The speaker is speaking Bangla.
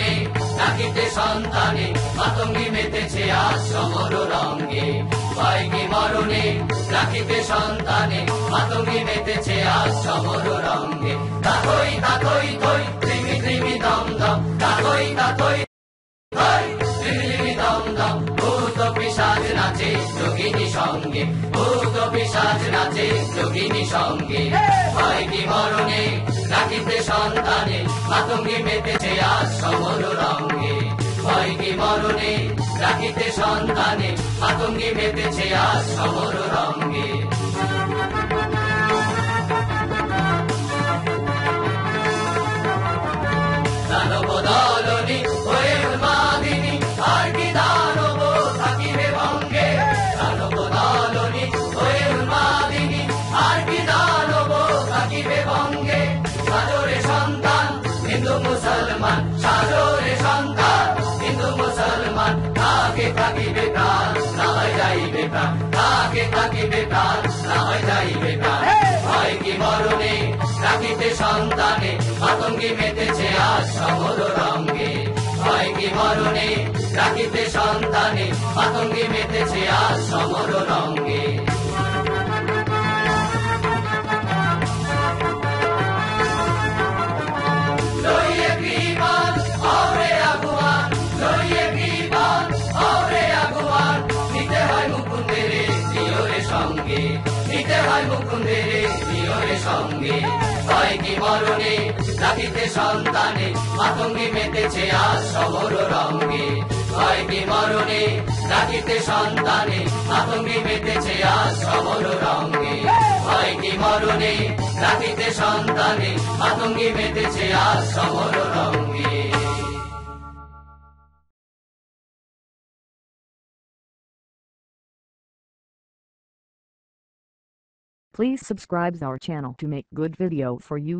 মরণে রাখিতে সন্তানে মাতঙ্গী মেতেছে আজ সমর রঙ্গে। হয় কি মরণে রাখিতে সন্তানে মাতঙ্গী মেতেছে আজ সমর রঙ্গে। তাথই তাথই থই ত্রিমি ত্রিমি দম দম, তাথই তাথই থই ত্রিমি দম দম। ভূত পিশাচ নাচে যোগিনী সঙ্গে, ভূত পিশাচ নাচে যোগিনী সঙ্গে। হয় কি মরণে রাখিতে সন্তানে মাতঙ্গী মেতেছে আজ সমর রঙ্গে। হয় কি মরণে রাখিতে সন্তানে মাতঙ্গী মেতেছে আজ সমর রঙ্গে। দানব দলনি হয়ে উন্মাদিনী আর কি দানব থাকিবে ভঙ্গে। দানব দলনি হয়ে উন্মাদিনী আর কি দানব থাকিবে ভঙ্গে। সাজরে সন্তান হিন্দু মুসলমান, সাজরে সন্তান হিন্দু মুসলমান। তাকে থাকিবে প্রাণ না হয় যাইবে প্রাণ, তাকে থাকিবে প্রাণ না হয় যাইবে প্রাণ। হয় কি মরণে রাখিতে সন্তানে মাতঙ্গী মেতেছে আজ সমর রঙ্গে। হয় কি মরণে রাখিতে সন্তানে মাতঙ্গী মেতেছে আজ সমর রঙ্গে। লইয়ে গ্রীবান হরে আগুয়ান, লইয়ে গ্রীবান হরে আগুয়ান। নিতে হয় মুকুন্দের প্রিয়রে সঙ্গে, নিতে হয় মুকুন্দের প্রিয়রে সঙ্গে। হয় কি মরণে রাখিতে সন্তানে মাতঙ্গী মেতেছে আজ সমর রঙ্গে। হয় কি মরণে রাখিতে সন্তানে মাতঙ্গী মেতেছে আজ সমর রঙ্গে। হয় কি মরণে রাখিতে সন্তানে মাতঙ্গী মেতেছে আজ সমর রঙ্গে। Please subscribe our channel to make good video for you.